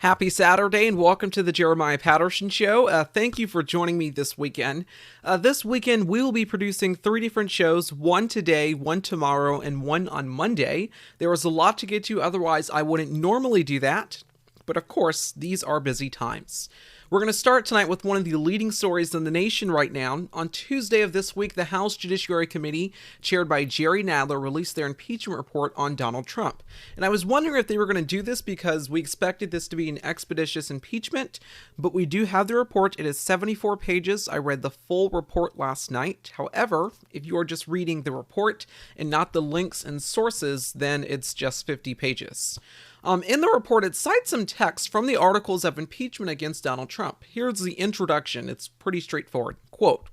Happy Saturday and welcome to the Jeremiah Patterson Show. Thank you for joining me this weekend. This weekend we will be producing 3 different shows, one today, one tomorrow, and one on Monday. There is a lot to get to, otherwise I wouldn't normally do that. But of course, these are busy times. We're going to start tonight with one of the leading stories in the nation right now. On Tuesday of this week, the House Judiciary Committee, chaired by Jerry Nadler, released their impeachment report on Donald Trump. And I was wondering if they were going to do this because we expected this to be an expeditious impeachment, but we do have the report. It is 74 pages. I read the full report last night. However, if you are just reading the report and not the links and sources, then it's just 50 pages. In the report, it cites some text from the articles of impeachment against Donald Trump. Here's the introduction. It's pretty straightforward. Quote,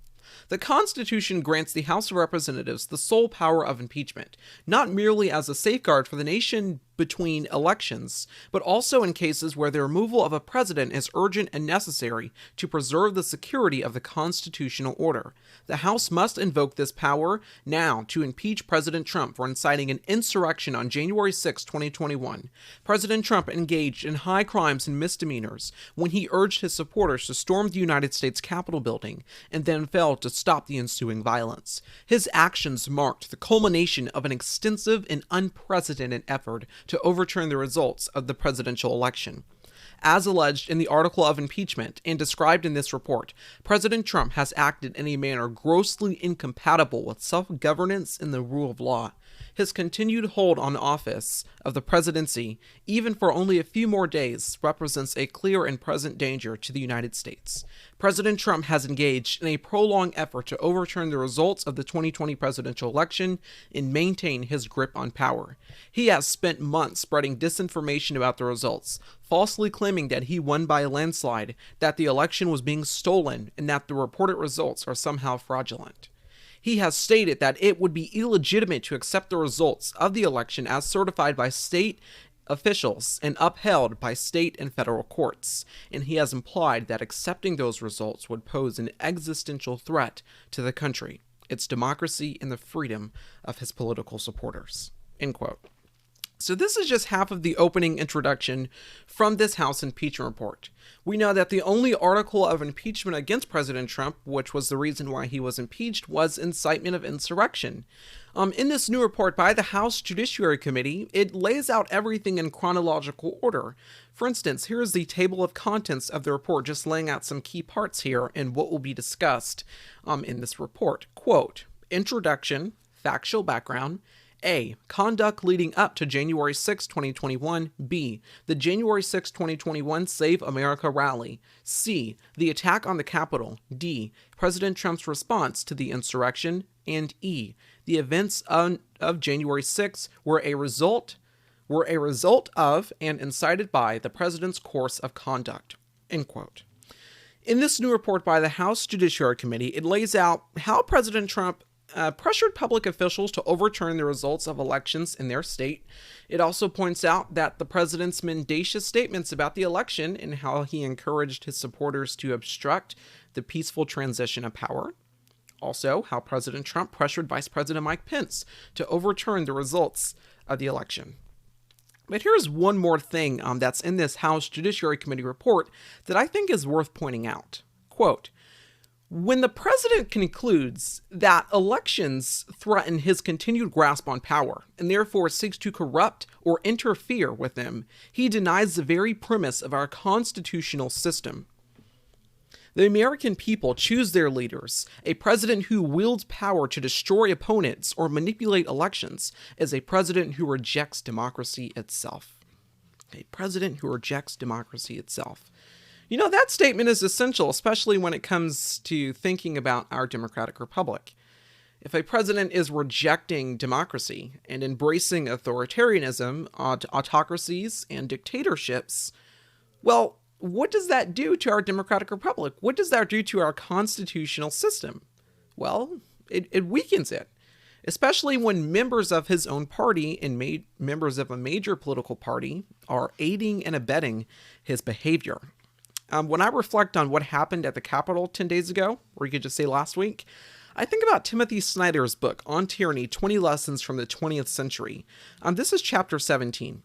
"The Constitution grants the House of Representatives the sole power of impeachment, not merely as a safeguard for the nation between elections, but also in cases where the removal of a president is urgent and necessary to preserve the security of the constitutional order. The House must invoke this power now to impeach President Trump for inciting an insurrection on January 6, 2021. President Trump engaged in high crimes and misdemeanors when he urged his supporters to storm the United States Capitol building and then failed to stop the ensuing violence. His actions marked the culmination of an extensive and unprecedented effort to overturn the results of the presidential election. As alleged in the article of impeachment and described in this report, President Trump has acted in a manner grossly incompatible with self-governance and the rule of law. His continued hold on office of the presidency, even for only a few more days, represents a clear and present danger to the United States. President Trump has engaged in a prolonged effort to overturn the results of the 2020 presidential election and maintain his grip on power. He has spent months spreading disinformation about the results, falsely claiming that he won by a landslide, that the election was being stolen, and that the reported results are somehow fraudulent. He has stated that it would be illegitimate to accept the results of the election as certified by state officials and upheld by state and federal courts, and he has implied that accepting those results would pose an existential threat to the country, its democracy, and the freedom of his political supporters." End quote. So this is just half of the opening introduction from this House impeachment report. We know that the only article of impeachment against President Trump, which was the reason why he was impeached, was incitement of insurrection. In this new report by the House Judiciary Committee, it lays out everything in chronological order. For instance, here is the table of contents of the report, just laying out some key parts here and what will be discussed in this report. Quote, "Introduction, factual background. A. Conduct leading up to January 6, 2021. B. The January 6, 2021 Save America rally. C. The attack on the Capitol. D. President Trump's response to the insurrection. And E. The events of January 6 were a result of and incited by the president's course of conduct." End quote. In this new report by the House Judiciary Committee, it lays out how President Trump pressured public officials to overturn the results of elections in their state. It also points out that the president's mendacious statements about the election and how he encouraged his supporters to obstruct the peaceful transition of power. Also, how President Trump pressured Vice President Mike Pence to overturn the results of the election. But here's one more thing that's in this House Judiciary Committee report that I think is worth pointing out. Quote, "When the president concludes that elections threaten his continued grasp on power and therefore seeks to corrupt or interfere with them, he denies the very premise of our constitutional system. The American people choose their leaders. A president who wields power to destroy opponents or manipulate elections is a president who rejects democracy itself." A president who rejects democracy itself. You know, that statement is essential, especially when it comes to thinking about our democratic republic. If a president is rejecting democracy and embracing authoritarianism, autocracies, and dictatorships, well, what does that do to our democratic republic? What does that do to our constitutional system? Well, it weakens it, especially when members of his own party and members of a major political party are aiding and abetting his behavior. When I reflect on what happened at the Capitol 10 days ago, or you could just say last week, I think about Timothy Snyder's book, On Tyranny, 20 Lessons from the 20th Century. This is chapter 17.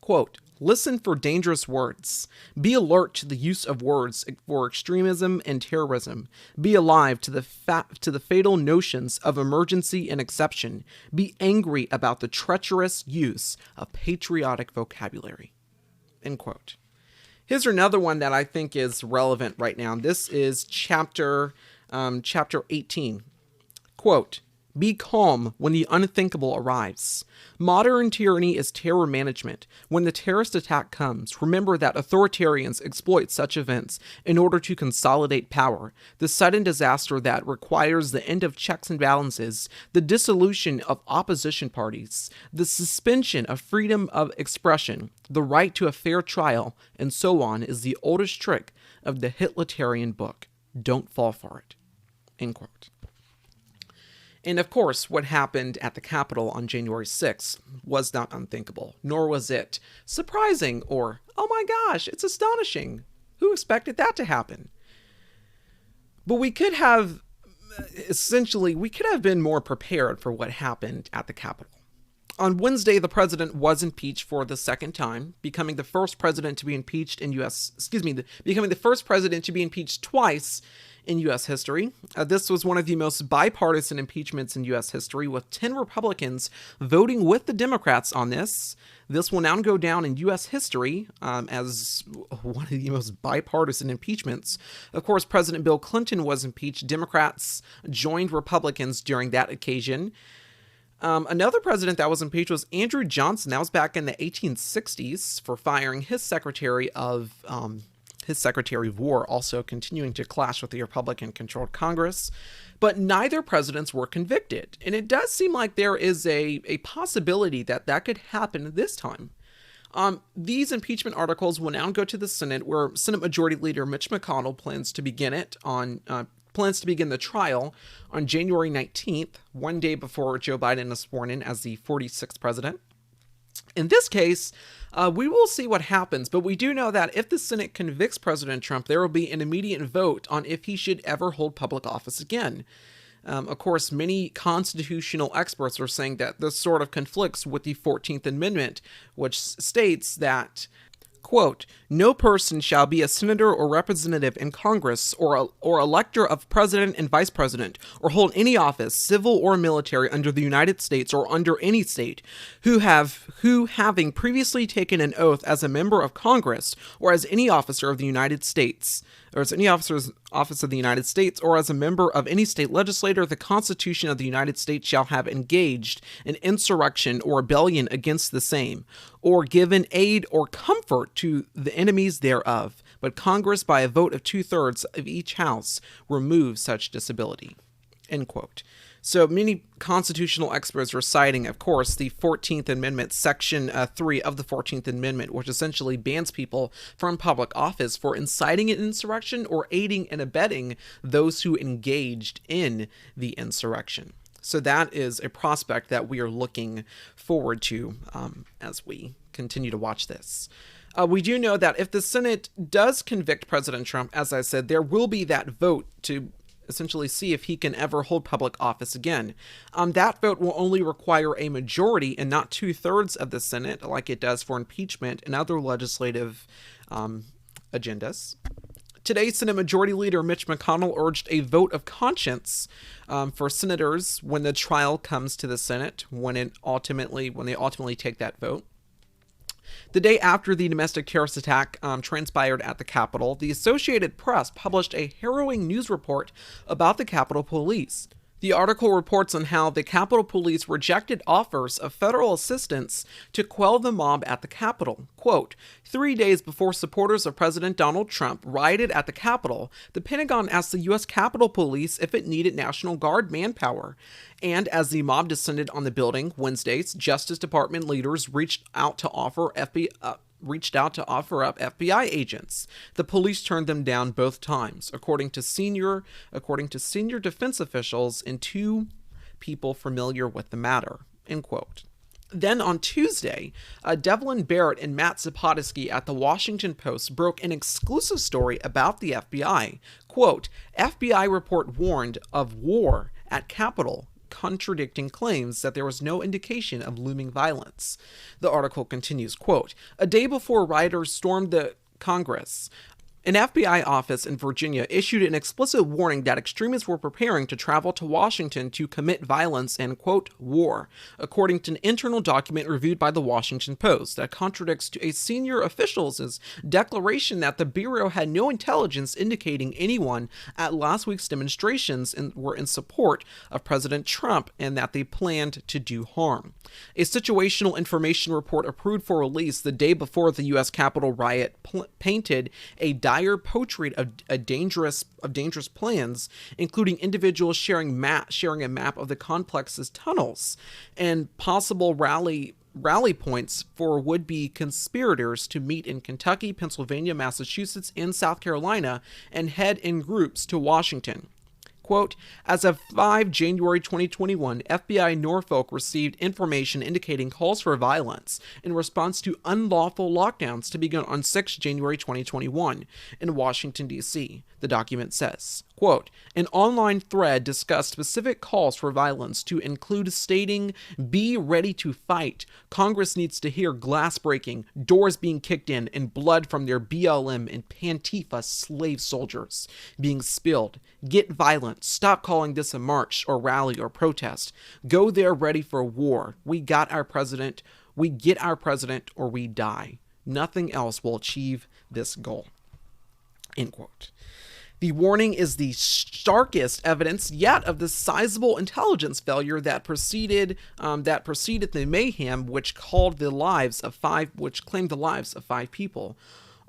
Quote, Listen for dangerous words. Be alert to the use of words for extremism and terrorism. Be alive to the fatal notions of emergency and exception. Be angry about the treacherous use of patriotic vocabulary. End quote. Here's another one that I think is relevant right now. This is chapter 18. Quote, be calm when the unthinkable arrives. Modern tyranny is terror management. When the terrorist attack comes, remember that authoritarians exploit such events in order to consolidate power. The sudden disaster that requires the end of checks and balances, the dissolution of opposition parties, the suspension of freedom of expression, the right to a fair trial, and so on is the oldest trick of the Hitlerian book. Don't fall for it. End quote. And of course, what happened at the Capitol on January 6th was not unthinkable, nor was it surprising or, oh my gosh, it's astonishing. Who expected that to happen? But we could have been more prepared for what happened at the Capitol. On Wednesday, the president was impeached for the second time, becoming the first president to be impeached in becoming the first president to be impeached twice in U.S. history. This was one of the most bipartisan impeachments in U.S. history, with 10 Republicans voting with the Democrats on this. This will now go down in U.S. history as one of the most bipartisan impeachments. Of course, President Bill Clinton was impeached. Democrats joined Republicans during that occasion. Another president that was impeached was Andrew Johnson. That was back in the 1860s for firing his Secretary of War, also continuing to clash with the Republican-controlled Congress. But neither presidents were convicted. And it does seem like there is a possibility that could happen this time. These impeachment articles will now go to the Senate, where Senate Majority Leader Mitch McConnell plans to begin the trial on January 19th, one day before Joe Biden is sworn in as the 46th president. In this case, we will see what happens, but we do know that if the Senate convicts President Trump, there will be an immediate vote on if he should ever hold public office again. Of course, many constitutional experts are saying that this sort of conflicts with the 14th Amendment, which states that, quote, no person shall be a senator or representative in Congress or elector of president and vice president or hold any office, civil or military, under the United States or under any state who having previously taken an oath as a member of Congress or as any officer of the United States or as any office of the United States or as a member of any state legislature, the Constitution of the United States shall have engaged in insurrection or rebellion against the same, or given aid or comfort to the enemies thereof. But Congress, by a vote of 2/3 of each house, removes such disability. End quote. So many constitutional experts are citing, of course, the 14th Amendment, Section 3 of the 14th Amendment, which essentially bans people from public office for inciting an insurrection or aiding and abetting those who engaged in the insurrection. So that is a prospect that we are looking forward to as we continue to watch this. We do know that if the Senate does convict President Trump, as I said, there will be that vote to essentially see if he can ever hold public office again. That vote will only require a majority and not 2/3 of the Senate, like it does for impeachment and other legislative agendas. Today, Senate Majority Leader Mitch McConnell urged a vote of conscience for senators when the trial comes to the Senate, when they ultimately take that vote. The day after the domestic terrorist attack transpired at the Capitol, the Associated Press published a harrowing news report about the Capitol Police. The article reports on how the Capitol Police rejected offers of federal assistance to quell the mob at the Capitol. Quote, 3 days before supporters of President Donald Trump rioted at the Capitol, the Pentagon asked the U.S. Capitol Police if it needed National Guard manpower. And as the mob descended on the building Wednesdays, Justice Department leaders reached out to offer up FBI agents. The police turned them down both times, according to senior defense officials and 2 people familiar with the matter. End quote. Then on Tuesday, Devlin Barrett and Matt Zapotosky at the Washington Post broke an exclusive story about the FBI. Quote, FBI report warned of war at Capitol contradicting claims that there was no indication of looming violence. The article continues, quote, "A day before rioters stormed the Congress, an FBI office in Virginia issued an explicit warning that extremists were preparing to travel to Washington to commit violence and, quote, war, according to an internal document reviewed by the Washington Post that contradicts to a senior official's declaration that the Bureau had no intelligence indicating anyone at last week's demonstrations were in support of President Trump and that they planned to do harm. A situational information report approved for release the day before the U.S. Capitol riot painted a dire portrait of dangerous plans, including individuals sharing a map of the complex's tunnels and possible rally points for would-be conspirators to meet in Kentucky, Pennsylvania, Massachusetts, and South Carolina and head in groups to Washington. Quote, as of 5 January 2021, FBI Norfolk received information indicating calls for violence in response to unlawful lockdowns to begin on 6 January 2021 in Washington, D.C., the document says. Quote, an online thread discussed specific calls for violence to include stating, be ready to fight. Congress needs to hear glass breaking, doors being kicked in, and blood from their BLM and Pantifa slave soldiers being spilled. Get violent. Stop calling this a march or rally or protest. Go there ready for war. We got our president. We get our president or we die. Nothing else will achieve this goal. End quote. The warning is the starkest evidence yet of the sizable intelligence failure that preceded the mayhem, which claimed the lives of 5 people.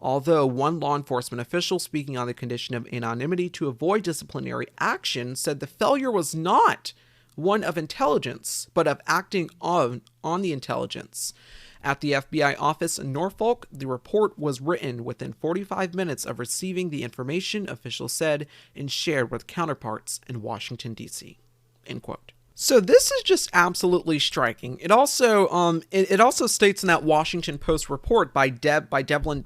Although one law enforcement official speaking on the condition of anonymity to avoid disciplinary action said the failure was not one of intelligence, but of acting on the intelligence. At the FBI office in Norfolk, the report was written within 45 minutes of receiving the information, officials said, and shared with counterparts in Washington, D.C. End quote. So this is just absolutely striking. It also states in that Washington Post report by Devlin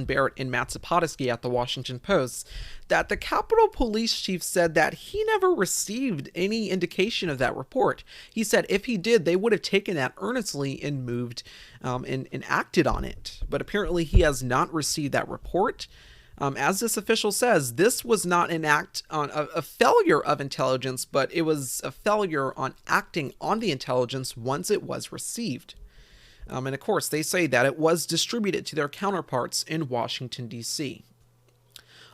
Barrett and Matt Zapotosky at the Washington Post that the Capitol Police Chief said that he never received any indication of that report. He said if he did, they would have taken that earnestly and moved and acted on it. But apparently he has not received that report. As this official says, this was not an act on a failure of intelligence, but it was a failure on acting on the intelligence once it was received. And of course, they say that it was distributed to their counterparts in Washington, D.C.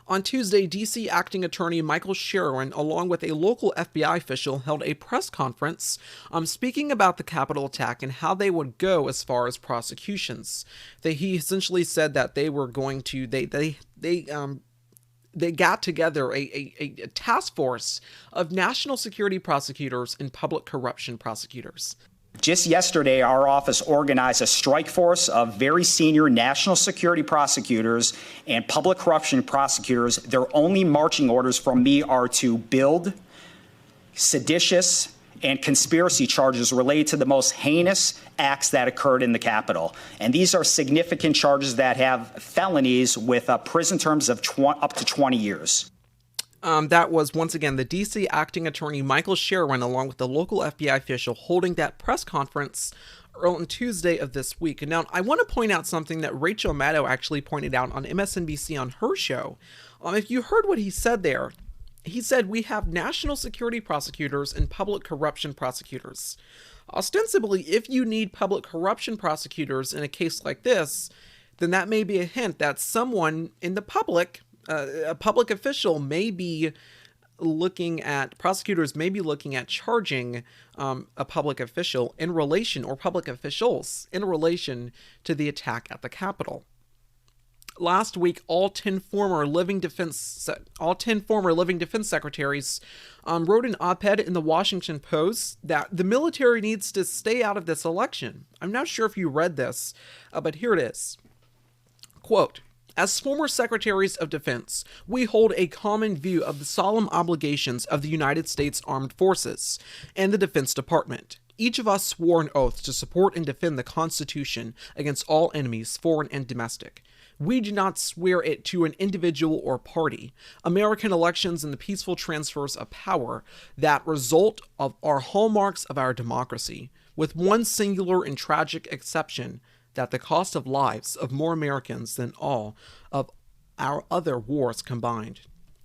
On Tuesday, D.C. Acting Attorney Michael Cohen, along with a local FBI official, held a press conference speaking about the Capitol attack and how they would go as far as prosecutions. He essentially said that they were going to they got together a task force of national security prosecutors and public corruption prosecutors. Just yesterday, our office organized a strike force of very senior national security prosecutors and public corruption prosecutors. Their only marching orders from me are to build seditious and conspiracy charges related to the most heinous acts that occurred in the Capitol. And these are significant charges that have felonies with prison terms of up to 20 years. That was, once again, the D.C. Acting Attorney Michael Cohen, along with the local FBI official, holding that press conference on Tuesday of this week. And now, I want to point out something that Rachel Maddow actually pointed out on MSNBC on her show. If you heard what he said there, he said we have national security prosecutors and public corruption prosecutors. Ostensibly, if you need public corruption prosecutors in a case like this, then that may be a hint that someone in the public, a public official, may be looking at, prosecutors may be looking at charging a public official in relation, or public officials in relation to the attack at the Capitol. Last week, all 10 former living defense secretaries wrote an op-ed in the Washington Post that the military needs to stay out of this election. I'm not sure if you read this, but here it is. Quote, as former secretaries of defense, we hold a common view of the solemn obligations of the United States Armed Forces and the Defense Department. Each of us swore an oath to support and defend the Constitution against all enemies, foreign and domestic. We do not swear it to an individual or party. American elections and the peaceful transfers of power that result are hallmarks of our democracy, with one singular and tragic exception, that the cost of lives of more Americans than all of our other wars combined.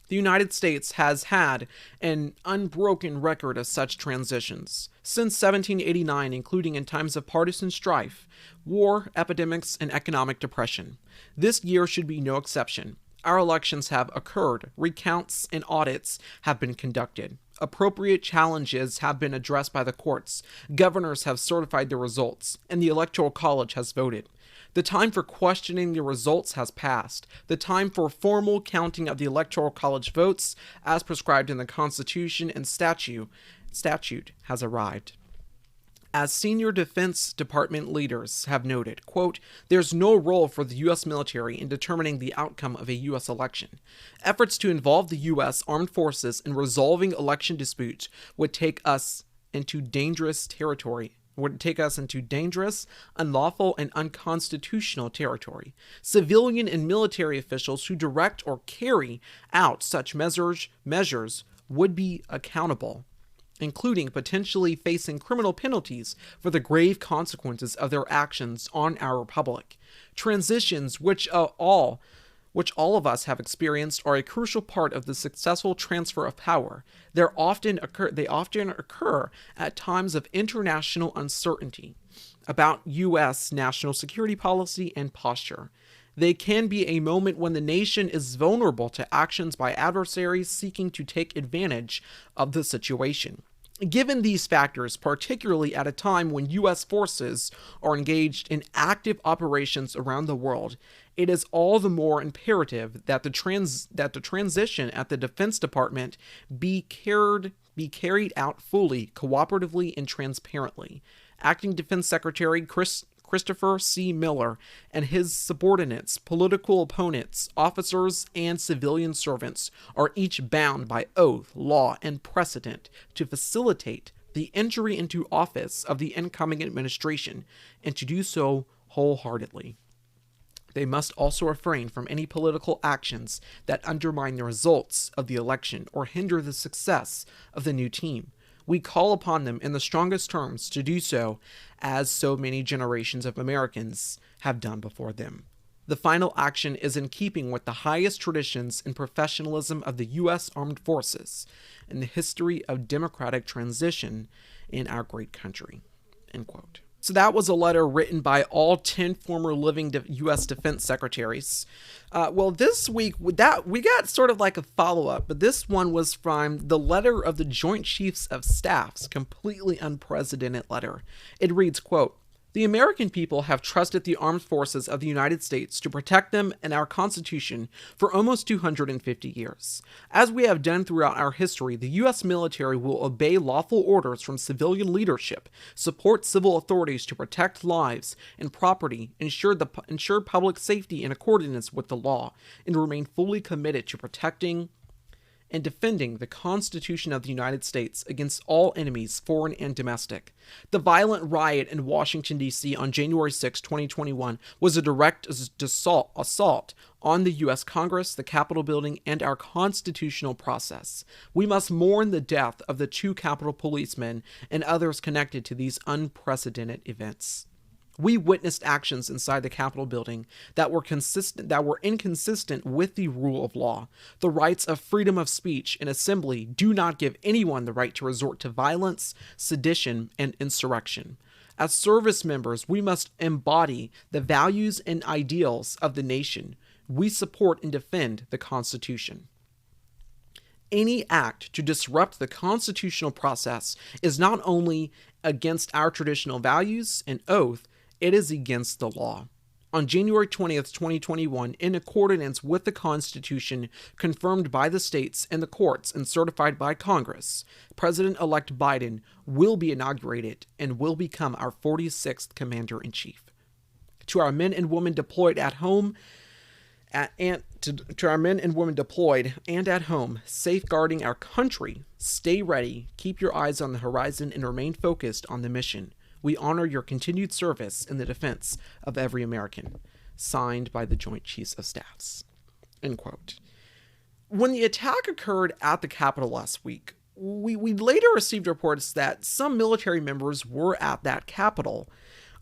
The United States has had an unbroken record of such transitions since 1789, including in times of partisan strife, war, epidemics, and economic depression. This year should be no exception. Our elections have occurred, recounts and audits have been conducted. Appropriate challenges have been addressed by the courts, governors have certified the results, and the Electoral College has voted. The time for questioning the results has passed. The time for formal counting of the Electoral College votes, as prescribed in the Constitution and statute, has arrived. As senior Defense Department leaders have noted, quote, there's no role for the U.S. military in determining the outcome of a U.S. election. Efforts to involve the U.S. Armed Forces in resolving election disputes would take us into dangerous, unlawful, and unconstitutional territory. Civilian and military officials who direct or carry out such measures would be accountable, including potentially facing criminal penalties for the grave consequences of their actions on our republic. Transitions which all of us have experienced are a crucial part of the successful transfer of power. They often occur at times of international uncertainty about U.S. national security policy and posture. They can be a moment when the nation is vulnerable to actions by adversaries seeking to take advantage of the situation. Given these factors, particularly at a time when U.S. forces are engaged in active operations around the world, it is all the more imperative that the transition at the Defense Department be carried out fully, cooperatively, and transparently. Acting Defense Secretary Christopher C. Miller and his subordinates, political opponents, officers, and civilian servants are each bound by oath, law, and precedent to facilitate the entry into office of the incoming administration and to do so wholeheartedly. They must also refrain from any political actions that undermine the results of the election or hinder the success of the new team. We call upon them in the strongest terms to do so, as so many generations of Americans have done before them. The final action is in keeping with the highest traditions and professionalism of the U.S. Armed Forces and the history of democratic transition in our great country." End quote. So that was a letter written by all 10 former living U.S. defense secretaries. Well, this week, we got sort of like a follow-up, but this one was from the letter of the Joint Chiefs of Staffs, completely unprecedented letter. It reads, quote, "The American people have trusted the armed forces of the United States to protect them and our Constitution for almost 250 years. As we have done throughout our history, the U.S. military will obey lawful orders from civilian leadership, support civil authorities to protect lives and property, ensure public safety in accordance with the law, and remain fully committed to protecting and defending the Constitution of the United States against all enemies, foreign and domestic. The violent riot in Washington, D.C. on January 6, 2021 was a direct assault on the U.S. Congress, the Capitol building, and our constitutional process. We must mourn the death of the 2 Capitol policemen and others connected to these unprecedented events. We witnessed actions inside the Capitol building that were inconsistent with the rule of law. The rights of freedom of speech and assembly do not give anyone the right to resort to violence, sedition, and insurrection. As service members, we must embody the values and ideals of the nation. We support and defend the Constitution. Any act to disrupt the constitutional process is not only against our traditional values and oath, it is against the law. On January 20th, 2021, in accordance with the Constitution confirmed by the states and the courts and certified by Congress, President-elect Biden will be inaugurated and will become our 46th Commander-in-Chief. To our men and women deployed at home, safeguarding our country, stay ready, keep your eyes on the horizon, and remain focused on the mission. We honor your continued service in the defense of every American. signed by the Joint Chiefs of Staffs, end quote. When the attack occurred at the Capitol last week, we later received reports that some military members were at that Capitol.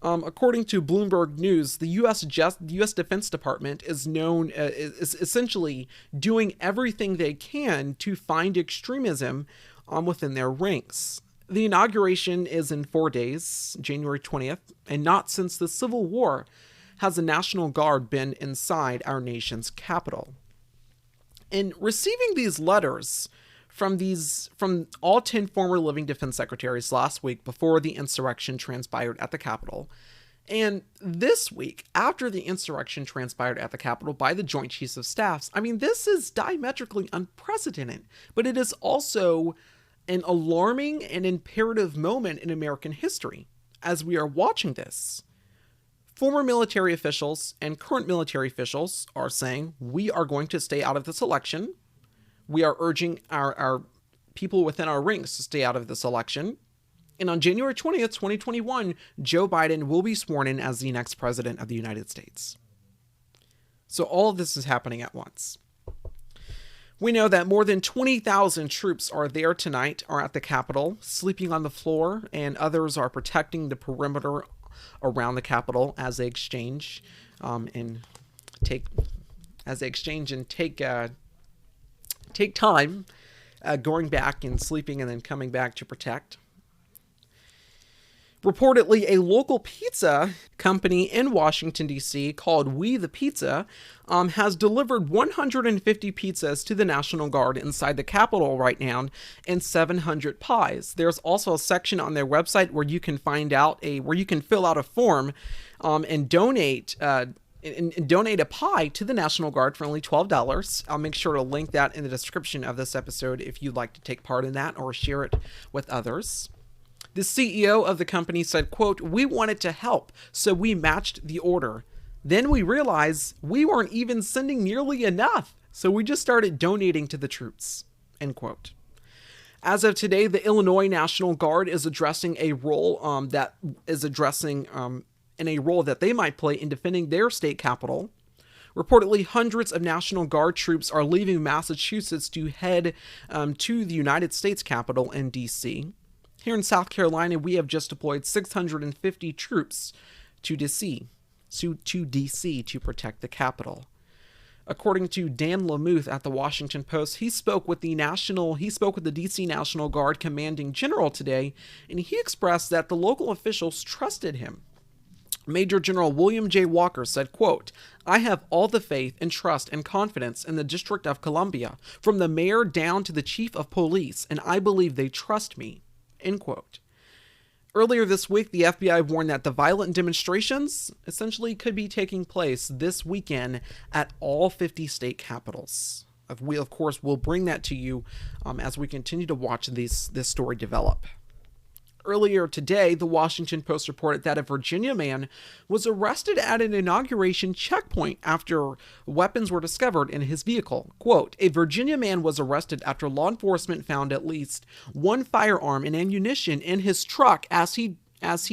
According to Bloomberg News, the U.S. Defense Department is essentially doing everything they can to find extremism within their ranks. The inauguration is in 4 days, January 20th, and not since the Civil War has the National Guard been inside our nation's capital. In receiving these letters from all 10 former living defense secretaries last week before the insurrection transpired at the Capitol, and this week after the insurrection transpired at the Capitol by the Joint Chiefs of Staffs, I mean, this is diametrically unprecedented, but it is also an alarming and imperative moment in American history. As we are watching this, former military officials and current military officials are saying, we are going to stay out of this election. We are urging our people within our ranks to stay out of this election. And on January 20th, 2021, Joe Biden will be sworn in as the next president of the United States. So all of this is happening at once. We know that more than 20,000 troops are there tonight, are at the Capitol, sleeping on the floor, and others are protecting the perimeter around the Capitol as they exchange and take time going back and sleeping and then coming back to protect. Reportedly, a local pizza company in Washington, D.C. called We the Pizza has delivered 150 pizzas to the National Guard inside the Capitol right now and 700 pies. There's also a section on their website where you can fill out a form and donate a pie to the National Guard for only $12. I'll make sure to link that in the description of this episode if you'd like to take part in that or share it with others. The CEO of the company said, quote, "We wanted to help, so we matched the order. Then we realized we weren't even sending nearly enough, so we just started donating to the troops," end quote. As of today, the Illinois National Guard is addressing a role that they might play in defending their state capital. Reportedly, hundreds of National Guard troops are leaving Massachusetts to head to the United States Capitol in D.C. Here in South Carolina, we have just deployed 650 troops to D.C. to protect the Capitol. According to Dan Lamuth at the Washington Post, he spoke with the D.C. National Guard commanding general today, and he expressed that the local officials trusted him. Major General William J. Walker said, quote, "I have all the faith and trust and confidence in the District of Columbia, from the mayor down to the chief of police, and I believe they trust me," end quote. Earlier this week, the FBI warned that the violent demonstrations essentially could be taking place this weekend at all 50 state capitals. We, of course, will bring that to you as we continue to watch this story develop. Earlier today, the Washington Post reported that a Virginia man was arrested at an inauguration checkpoint after weapons were discovered in his vehicle. Quote, "A Virginia man was arrested after law enforcement found at least one firearm and ammunition in his truck as he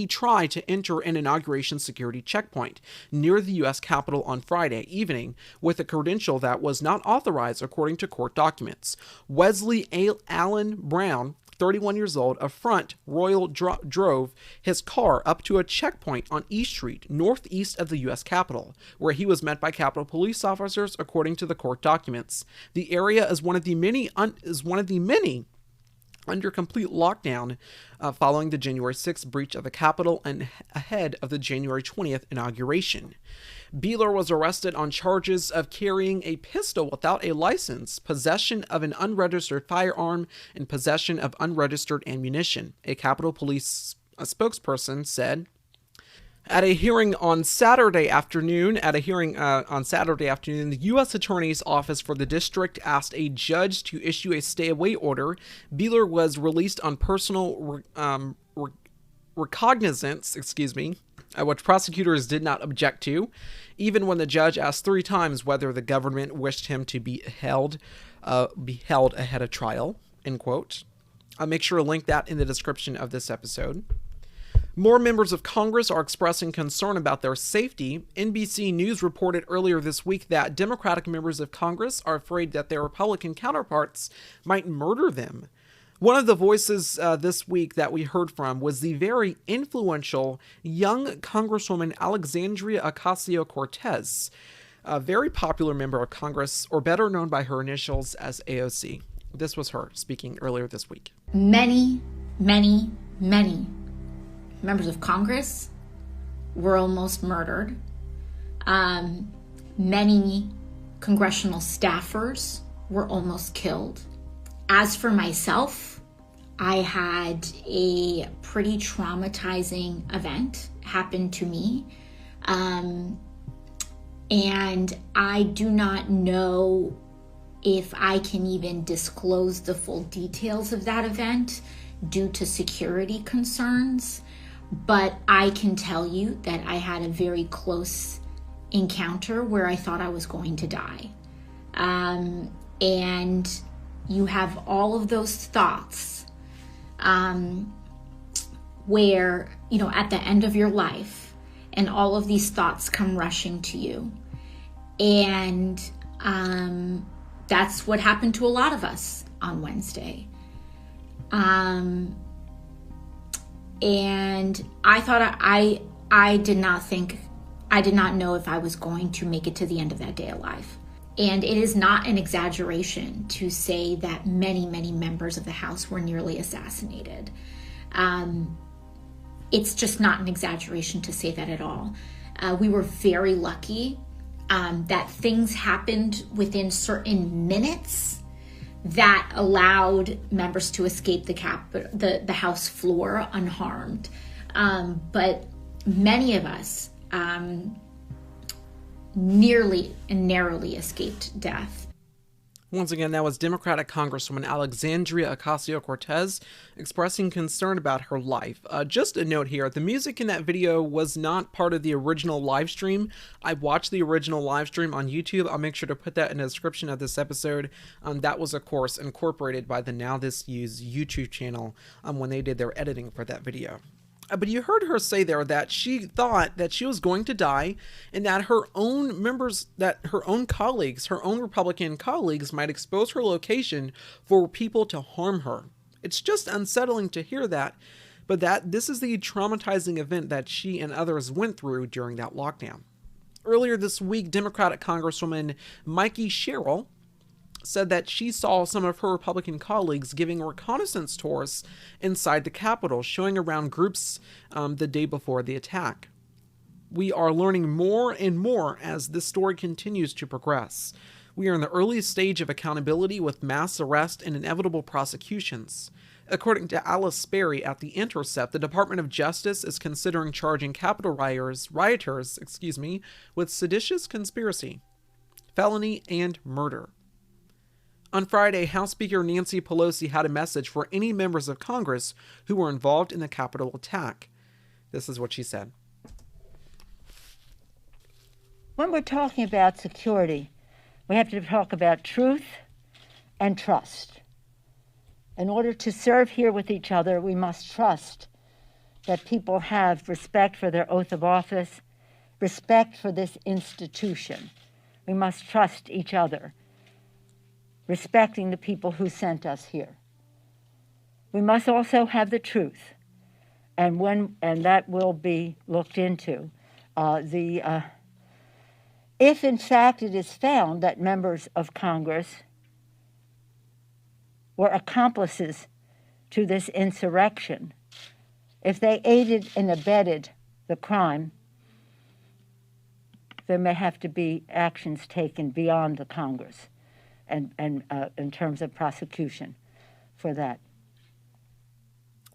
tried to enter an inauguration security checkpoint near the U.S. Capitol on Friday evening with a credential that was not authorized according to court documents. Wesley Allen Brown, 31 years old, of Front Royal drove his car up to a checkpoint on East Street, northeast of the U.S. Capitol, where he was met by Capitol police officers, according to the court documents. The area is one of the many under complete lockdown following the January 6th breach of the Capitol and ahead of the January 20th inauguration. Beeler was arrested on charges of carrying a pistol without a license, possession of an unregistered firearm, and possession of unregistered ammunition, a Capitol Police spokesperson said. At a hearing on Saturday afternoon, the U.S. Attorney's Office for the district asked a judge to issue a stay-away order. Beeler was released on personal recognizance, which prosecutors did not object to, even when the judge asked 3 times whether the government wished him to be held ahead of trial, end quote. I'll make sure to link that in the description of this episode. More members of Congress are expressing concern about their safety. NBC News reported earlier this week that Democratic members of Congress are afraid that their Republican counterparts might murder them. One of the voices this week that we heard from was the very influential young Congresswoman Alexandria Ocasio-Cortez, a very popular member of Congress, or better known by her initials as AOC. This was her speaking earlier this week. Many members of Congress were almost murdered. Many congressional staffers were almost killed. As for myself, I had a pretty traumatizing event happen to me. And I do not know if I can even disclose the full details of that event due to security concerns. But I can tell you that I had a very close encounter where I thought I was going to die. And you have all of those thoughts where, at the end of your life, and all of these thoughts come rushing to you. And that's what happened to a lot of us on Wednesday. And I thought I did not know if I was going to make it to the end of that day alive. And it is not an exaggeration to say that many members of the House were nearly assassinated. It's just not an exaggeration to say that at all. We were very lucky that things happened within certain minutes that allowed members to escape the House floor unharmed. But many of us nearly and narrowly escaped death. Once again, that was Democratic Congresswoman Alexandria Ocasio-Cortez expressing concern about her life. Just a note here, the music in that video was not part of the original live stream. I watched the original live stream on YouTube. I'll make sure to put that in the description of this episode. That was, of course, incorporated by the Now This Used YouTube channel when they did their editing for that video. But you heard her say there that she thought that she was going to die and that her own members, that her own colleagues, her own Republican colleagues might expose her location for people to harm her. It's just unsettling to hear that, but that this is the traumatizing event that she and others went through during that lockdown. Earlier this week, Democratic Congresswoman Mikey Sherrill said that she saw some of her Republican colleagues giving reconnaissance tours inside the Capitol, showing around groups the day before the attack. We are learning more and more as this story continues to progress. We are in the earliest stage of accountability with mass arrest and inevitable prosecutions. According to Alice Sperry at The Intercept, the Department of Justice is considering charging Capitol rioters, with seditious conspiracy, felony, and murder. On Friday, House Speaker Nancy Pelosi had a message for any members of Congress who were involved in the Capitol attack. This is what she said. When we're talking about security, we have to talk about truth and trust. In order to serve here with each other, we must trust that people have respect for their oath of office, respect for this institution. We must trust each other, respecting the people who sent us here. We must also have the truth, and that will be looked into. If in fact it is found that members of Congress were accomplices to this insurrection, if they aided and abetted the crime, there may have to be actions taken beyond the Congress and in terms of prosecution for that.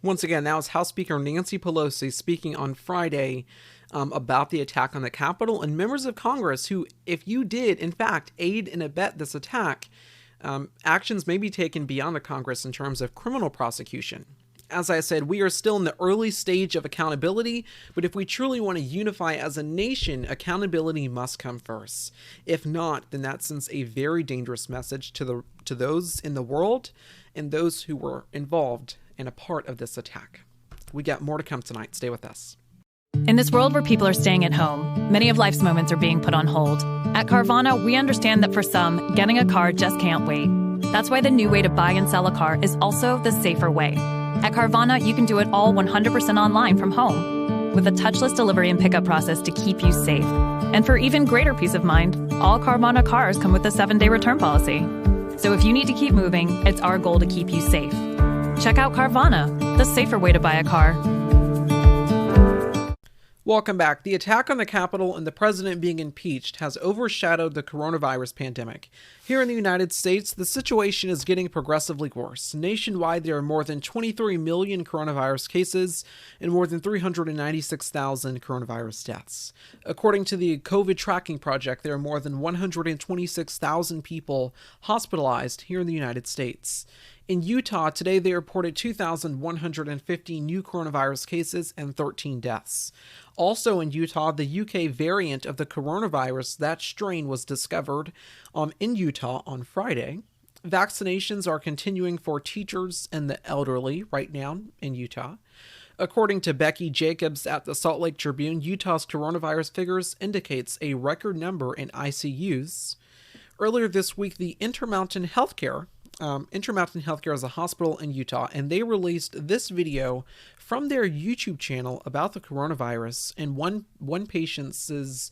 Once again, that was House Speaker Nancy Pelosi speaking on Friday about the attack on the Capitol, and members of Congress who, if you did, in fact, aid and abet this attack, actions may be taken beyond the Congress in terms of criminal prosecution. As I said, we are still in the early stage of accountability, but if we truly want to unify as a nation, accountability must come first. If not, then that sends a very dangerous message to those in the world and those who were involved in a part of this attack. We got more to come tonight. Stay with us. In this world where people are staying at home, many of life's moments are being put on hold. At Carvana, we understand that for some, getting a car just can't wait. That's why the new way to buy and sell a car is also the safer way. At Carvana, you can do it all 100% online from home, with a touchless delivery and pickup process to keep you safe. And for even greater peace of mind, all Carvana cars come with a 7-day return policy. So if you need to keep moving, it's our goal to keep you safe. Check out Carvana, the safer way to buy a car. Welcome back. The attack on the Capitol and the president being impeached has overshadowed the coronavirus pandemic. Here in the United States, the situation is getting progressively worse. Nationwide, there are more than 23 million coronavirus cases and more than 396,000 coronavirus deaths. According to the COVID Tracking Project, there are more than 126,000 people hospitalized here in the United States. In Utah, today they reported 2,150 new coronavirus cases and 13 deaths. Also in Utah, the UK variant of the coronavirus, that strain was discovered in Utah on Friday. Vaccinations are continuing for teachers and the elderly right now in Utah. According to Becky Jacobs at the Salt Lake Tribune, Utah's coronavirus figures indicates a record number in ICUs. Earlier this week, the Intermountain Healthcare is a hospital in Utah, and they released this video from their YouTube channel about the coronavirus and one patient's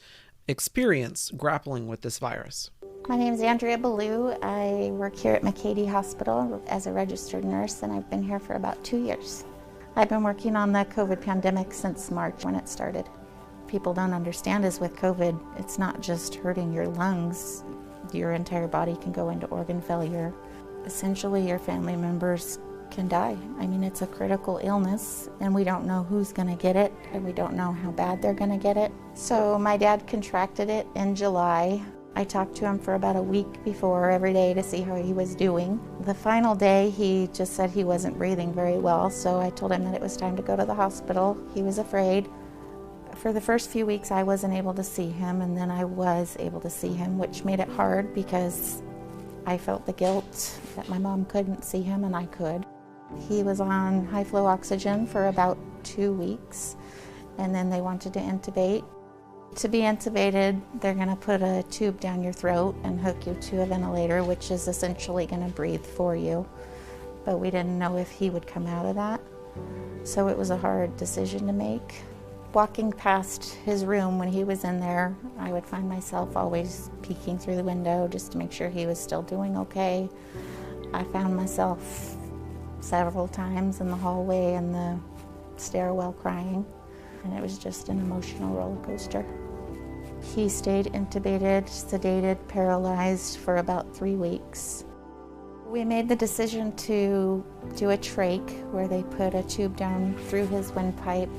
experience grappling with this virus. My name is Andrea Ballou. I work here at McCady Hospital as a registered nurse, and I've been here for about 2 years. I've been working on the COVID pandemic since March when it started. People don't understand is with COVID, it's not just hurting your lungs. Your entire body can go into organ failure. Essentially, your family members can die. I mean, it's a critical illness, and we don't know who's going to get it, and we don't know how bad they're going to get it. So my dad contracted it in July. I talked to him for about a week before every day to see how he was doing. The final day, he just said he wasn't breathing very well, so I told him that it was time to go to the hospital. He was afraid. For the first few weeks, I wasn't able to see him, and then I was able to see him, which made it hard because I felt the guilt that my mom couldn't see him and I could. He was on high flow oxygen for about 2 weeks, and then they wanted to intubate. To be intubated, they're going to put a tube down your throat and hook you to a ventilator, which is essentially going to breathe for you. But we didn't know if he would come out of that, so it was a hard decision to make. Walking past his room when he was in there, I would find myself always peeking through the window just to make sure he was still doing okay. I found myself several times in the hallway and the stairwell crying, and it was just an emotional roller coaster. He stayed intubated, sedated, paralyzed for about 3 weeks. We made the decision to do a trach where they put a tube down through his windpipe,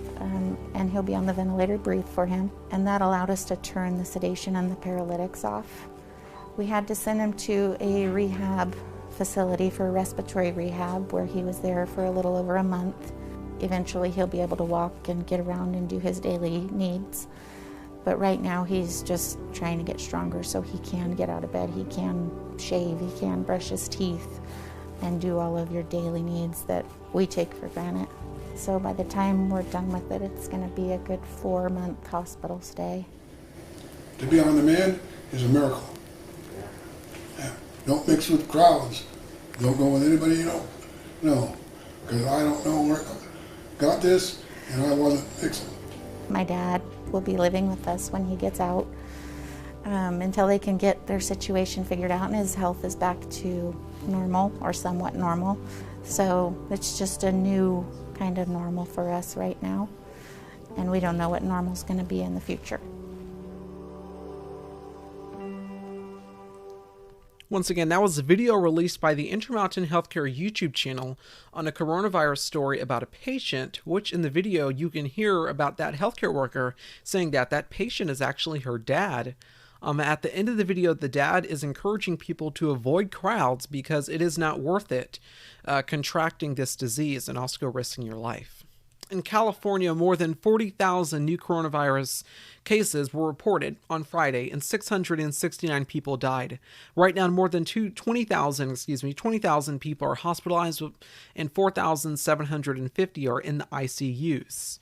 and he'll be on the ventilator, breathe for him. And that allowed us to turn the sedation and the paralytics off. We had to send him to a rehab facility for respiratory rehab where he was there for a little over a month. Eventually he'll be able to walk and get around and do his daily needs. But right now he's just trying to get stronger so he can get out of bed, he can shave, he can brush his teeth and do all of your daily needs that we take for granted. So by the time we're done with it, it's going to be a good 4-month hospital stay. To be on the mend is a miracle. Yeah. Don't mix with crowds. Don't go with anybody you don't know. Because I don't know where I got this and I wasn't fixing it. My dad will be living with us when he gets out until they can get their situation figured out and his health is back to normal or somewhat normal. So it's just a new kind of normal for us right now, and we don't know what normal is going to be in the future. Once again, that was a video released by the Intermountain Healthcare YouTube channel on a coronavirus story about a patient, which in the video you can hear about that healthcare worker saying that that patient is actually her dad. At the end of the video, the dad is encouraging people to avoid crowds because it is not worth it contracting this disease and also risking your life. In California, more than 40,000 new coronavirus cases were reported on Friday, and 669 people died. Right now, more than 20,000 people are hospitalized, and 4,750 are in the ICUs.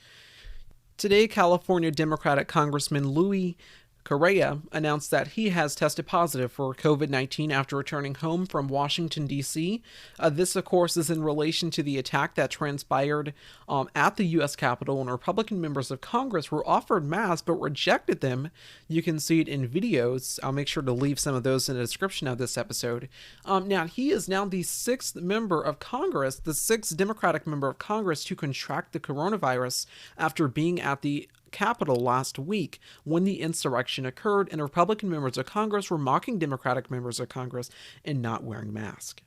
Today, California Democratic Congressman Louis Correa announced that he has tested positive for COVID-19 after returning home from Washington, D.C. This, of course, is in relation to the attack that transpired at the U.S. Capitol, when Republican members of Congress were offered masks but rejected them. You can see it in videos. I'll make sure to leave some of those in the description of this episode. Now, he is now the sixth member of Congress, the sixth Democratic member of Congress to contract the coronavirus after being at the Capitol last week when the insurrection occurred, and Republican members of Congress were mocking Democratic members of Congress and not wearing masks.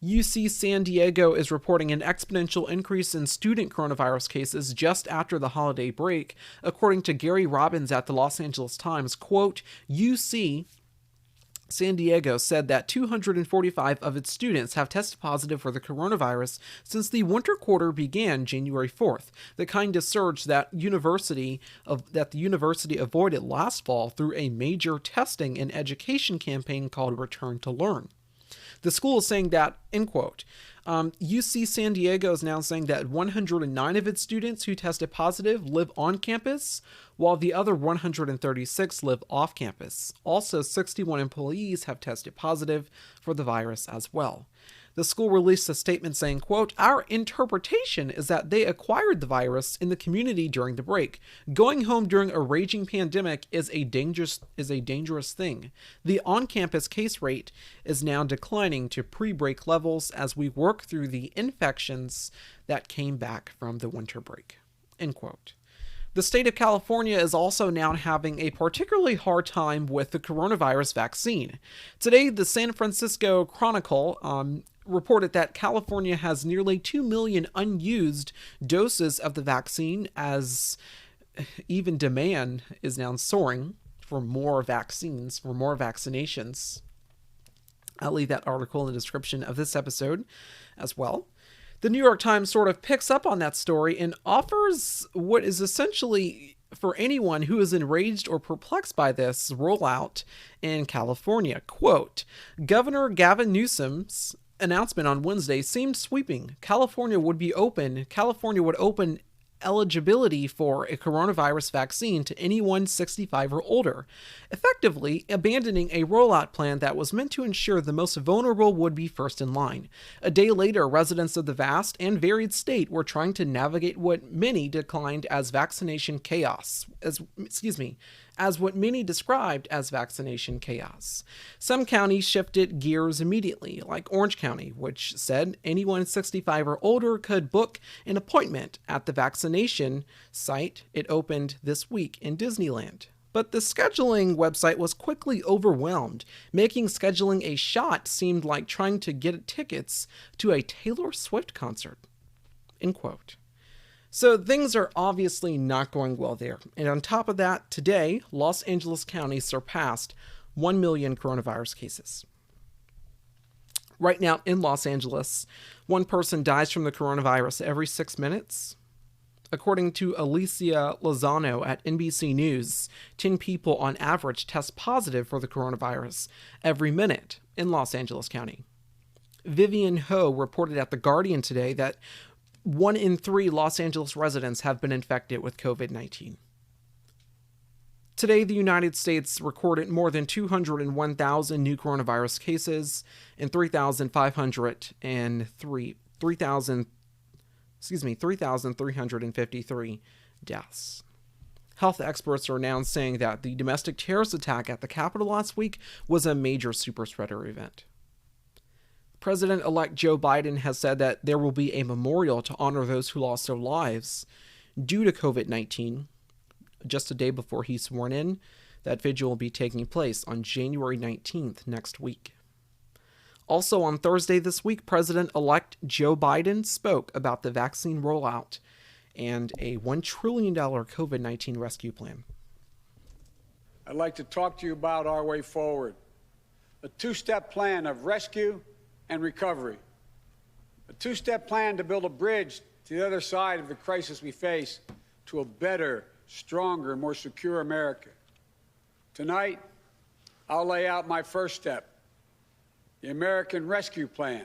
UC San Diego is reporting an exponential increase in student coronavirus cases just after the holiday break. According to Gary Robbins at the Los Angeles Times, quote, UC San Diego said that 245 of its students have tested positive for the coronavirus since the winter quarter began January 4th, the kind of surge that the university avoided last fall through a major testing and education campaign called Return to Learn. The school is saying that, end quote. UC San Diego is now saying that 109 of its students who tested positive live on campus, while the other 136 live off campus. Also, 61 employees have tested positive for the virus as well. The school released a statement saying, quote, our interpretation is that they acquired the virus in the community during the break. Going home during a raging pandemic is a dangerous thing. The on-campus case rate is now declining to pre-break levels as we work through the infections that came back from the winter break, end quote. The state of California is also now having a particularly hard time with the coronavirus vaccine. Today, the San Francisco Chronicle reported that California has nearly 2 million unused doses of the vaccine, as even demand is now soaring for more vaccines, for more vaccinations. I'll leave that article in the description of this episode as well. The New York Times sort of picks up on that story and offers what is essentially, for anyone who is enraged or perplexed by this rollout in California, quote, Governor Gavin Newsom's announcement on Wednesday seemed sweeping. California would open eligibility for a coronavirus vaccine to anyone 65 or older, effectively abandoning a rollout plan that was meant to ensure the most vulnerable would be first in line. A day later, residents of the vast and varied state were trying to navigate what many declined as vaccination chaos, as what many described as vaccination chaos. Some counties shifted gears immediately, like Orange County, which said anyone 65 or older could book an appointment at the vaccination site it opened this week in Disneyland. But the scheduling website was quickly overwhelmed, making scheduling a shot seemed like trying to get tickets to a Taylor Swift concert, end quote. So things are obviously not going well there. And on top of that, today, Los Angeles County surpassed 1 million coronavirus cases. Right now in Los Angeles, one person dies from the coronavirus every 6 minutes. According to Alicia Lozano at NBC News, 10 people on average test positive for the coronavirus every minute in Los Angeles County. Vivian Ho reported at The Guardian today that 1 in 3 Los Angeles residents have been infected with COVID-19. Today, the United States recorded more than 201,000 new coronavirus cases and 3,353 deaths. Health experts are now saying that the domestic terrorist attack at the Capitol last week was a major superspreader event. President-elect Joe Biden has said that there will be a memorial to honor those who lost their lives due to COVID-19 just a day before he's sworn in. That vigil will be taking place on January 19th next week. Also on Thursday this week, President-elect Joe Biden spoke about the vaccine rollout and a $1 trillion COVID-19 rescue plan. I'd like to talk to you about our way forward. A two-step plan of rescue and recovery. A two-step plan to build a bridge to to the other side of the crisis we face to a better, stronger, more secure America. Tonight, I'll lay out my first step, the American Rescue Plan,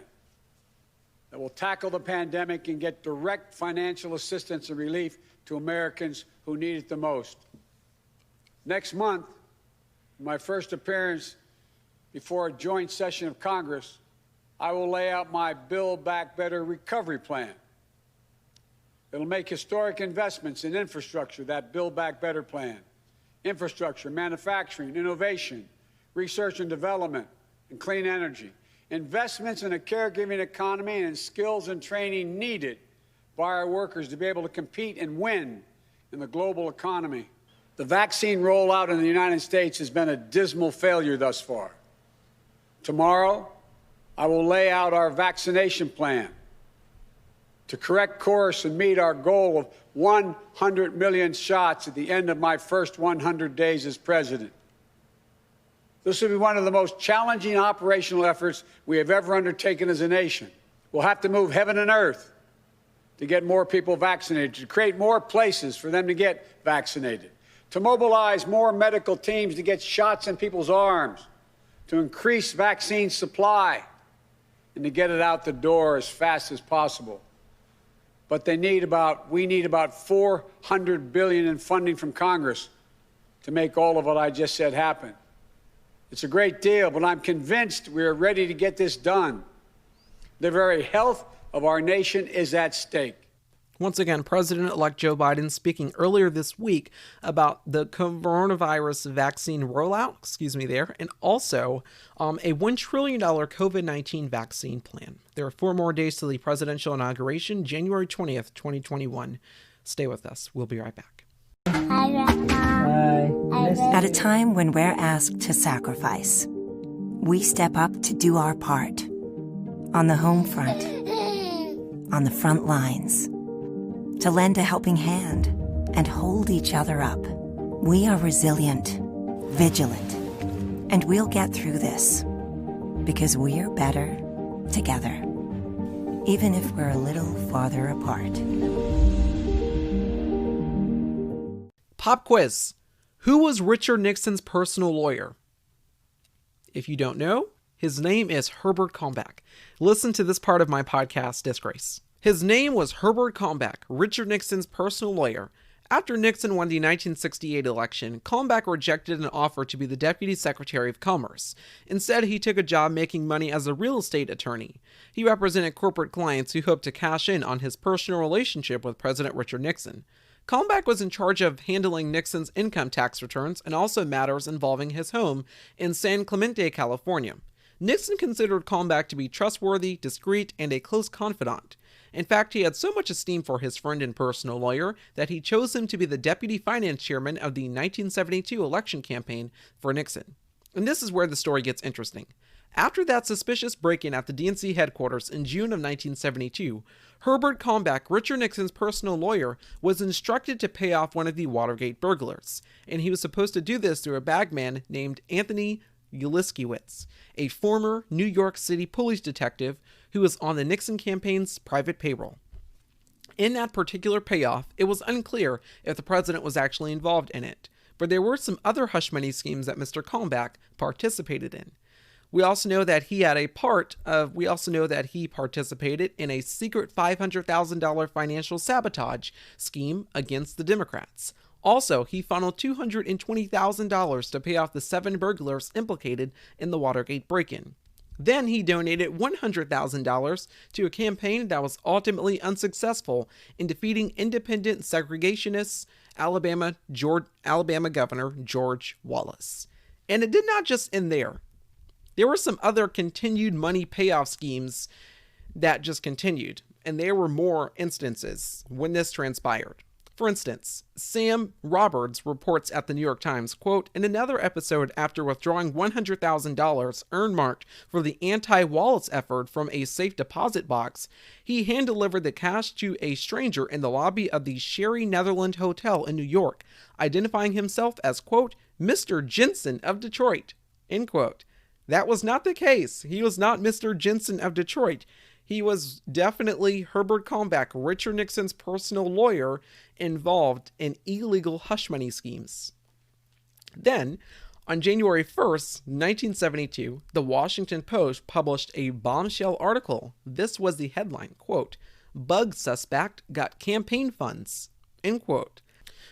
that will tackle the pandemic and get direct financial assistance and relief to Americans who need it the most. Next month, my first appearance before a joint session of Congress, I will lay out my Build Back Better recovery plan. It'll make historic investments in infrastructure, that Build Back Better plan. Infrastructure, manufacturing, innovation, research and development, and clean energy. Investments in a caregiving economy and in skills and training needed by our workers to be able to compete and win in the global economy. The vaccine rollout in the United States has been a dismal failure thus far. Tomorrow, I will lay out our vaccination plan to correct course and meet our goal of 100 million shots at the end of my first 100 days as president. This will be one of the most challenging operational efforts we have ever undertaken as a nation. We'll have to move heaven and earth to get more people vaccinated, to create more places for them to get vaccinated, to mobilize more medical teams to get shots in people's arms, to increase vaccine supply, and to get it out the door as fast as possible. But we need about $400 billion in funding from Congress to make all of what I just said happen. It's a great deal, but I'm convinced we are ready to get this done. The very health of our nation is at stake. Once again, President-elect Joe Biden speaking earlier this week about the coronavirus vaccine rollout, and also a $1 trillion COVID-19 vaccine plan. There are 4 more days to the presidential inauguration, January 20th, 2021. Stay with us. We'll be right back. At a time when we're asked to sacrifice, we step up to do our part. On the home front, on the front lines, to lend a helping hand and hold each other up. We are resilient, vigilant, and we'll get through this because we're better together, even if we're a little farther apart. Pop quiz. Who was Richard Nixon's personal lawyer? If you don't know, his name is Herbert Kalmbach. Listen to this part of my podcast, Disgrace. His name was Herbert Kalmbach, Richard Nixon's personal lawyer. After Nixon won the 1968 election, Kalmbach rejected an offer to be the Deputy Secretary of Commerce. Instead, he took a job making money as a real estate attorney. He represented corporate clients who hoped to cash in on his personal relationship with President Richard Nixon. Kalmbach was in charge of handling Nixon's income tax returns and also matters involving his home in San Clemente, California. Nixon considered Kalmbach to be trustworthy, discreet, and a close confidant. In fact, he had so much esteem for his friend and personal lawyer that he chose him to be the deputy finance chairman of the 1972 election campaign for Nixon. And this is where the story gets interesting. After that suspicious break-in at the DNC headquarters in June of 1972, Herbert Kalmbach, Richard Nixon's personal lawyer, was instructed to pay off one of the Watergate burglars, and he was supposed to do this through a bagman named Anthony Uliskiewicz, a former New York City police detective who was on the Nixon campaign's private payroll. In that particular payoff, it was unclear if the president was actually involved in it, but there were some other hush-money schemes that Mr. Kalmbach participated in. We also know that he participated in a secret $500,000 financial sabotage scheme against the Democrats. Also, he funneled $220,000 to pay off the 7 burglars implicated in the Watergate break-in. Then he donated $100,000 to a campaign that was ultimately unsuccessful in defeating independent segregationists Alabama Governor George Wallace. And it did not just end there. There were some other continued money payoff schemes that just continued, and there were more instances when this transpired. For instance, Sam Roberts reports at the New York Times, quote, in another episode after withdrawing $100,000 earmarked for the anti-Wallace effort from a safe deposit box, he hand-delivered the cash to a stranger in the lobby of the Sherry Netherland Hotel in New York, identifying himself as, quote, Mr. Jensen of Detroit, end quote. That was not the case. He was not Mr. Jensen of Detroit. He was definitely Herbert Kalmbach, Richard Nixon's personal lawyer, involved in illegal hush money schemes. Then, on January 1st, 1972, the Washington Post published a bombshell article. This was the headline, quote, "Bug suspect got campaign funds," end quote.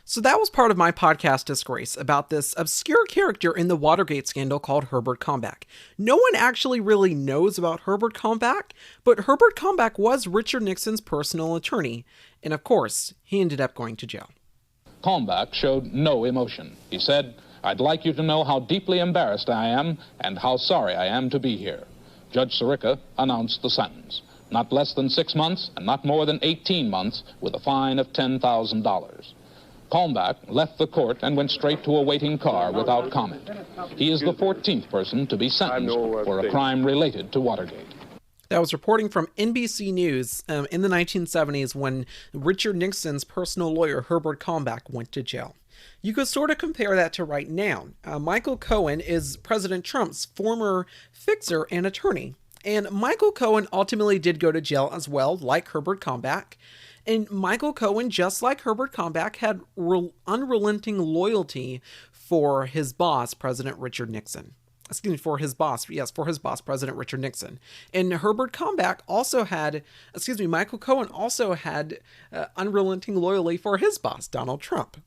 So that was part of my podcast Disgrace about this obscure character in the Watergate scandal called Herbert Kalmbach. No one actually really knows about Herbert Kalmbach, but Herbert Kalmbach was Richard Nixon's personal attorney, and of course, he ended up going to jail. Kalmbach showed no emotion. He said, "I'd like you to know how deeply embarrassed I am and how sorry I am to be here." Judge Sirica announced the sentence. Not less than 6 months and not more than 18 months with a fine of $10,000. Kalmbach left the court and went straight to a waiting car without comment. He is the 14th person to be sentenced for a crime related to Watergate. That was reporting from NBC News in the 1970s when Richard Nixon's personal lawyer, Herbert Kalmbach, went to jail. You could sort of compare that to right now. Michael Cohen is President Trump's former fixer and attorney. And Michael Cohen ultimately did go to jail as well, like Herbert Kalmbach. And Michael Cohen, just like Herbert Kalmbach, had unrelenting loyalty for his boss, President Richard Nixon. For his boss, President Richard Nixon. And Michael Cohen also had unrelenting loyalty for his boss, Donald Trump.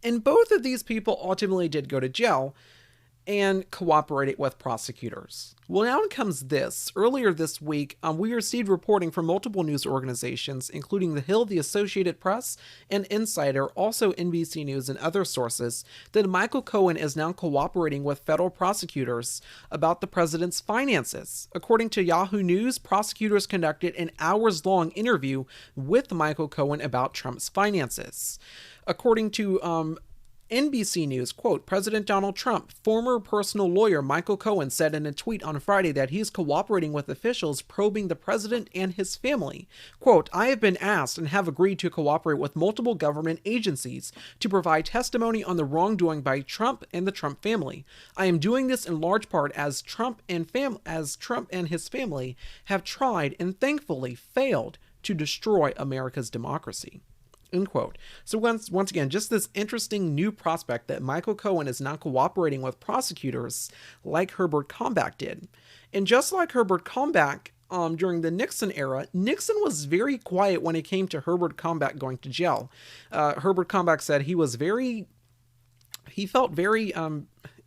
And both of these people ultimately did go to jail and cooperated with prosecutors. Well, now comes this. Earlier this week, we received reporting from multiple news organizations, including The Hill, the Associated Press, and Insider, also NBC News and other sources, that Michael Cohen is now cooperating with federal prosecutors about the president's finances. According to Yahoo News, prosecutors conducted an hours-long interview with Michael Cohen about Trump's finances. According to NBC News, quote, President Donald Trump, former personal lawyer Michael Cohen said in a tweet on Friday that he's cooperating with officials probing the president and his family. Quote, I have been asked and have agreed to cooperate with multiple government agencies to provide testimony on the wrongdoing by Trump and the Trump family. I am doing this in large part as Trump and his family have tried and thankfully failed to destroy America's democracy. End quote. So once again, just this interesting new prospect that Michael Cohen is now cooperating with prosecutors like Herbert Kalmbach did. And just like Herbert Kalmbach during the Nixon era, Nixon was very quiet when it came to Herbert Kalmbach going to jail. Herbert Kalmbach said he felt very,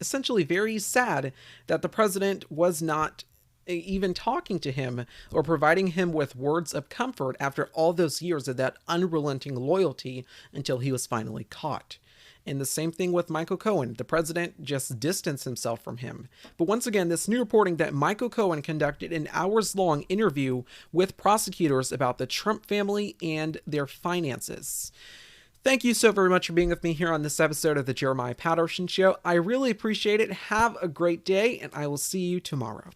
essentially very sad that the president was not even talking to him or providing him with words of comfort after all those years of that unrelenting loyalty until he was finally caught. And the same thing with Michael Cohen. The president just distanced himself from him. But once again, this new reporting that Michael Cohen conducted an hours-long interview with prosecutors about the Trump family and their finances. Thank you so very much for being with me here on this episode of the Jeremiah Patterson Show. I really appreciate it. Have a great day, and I will see you tomorrow.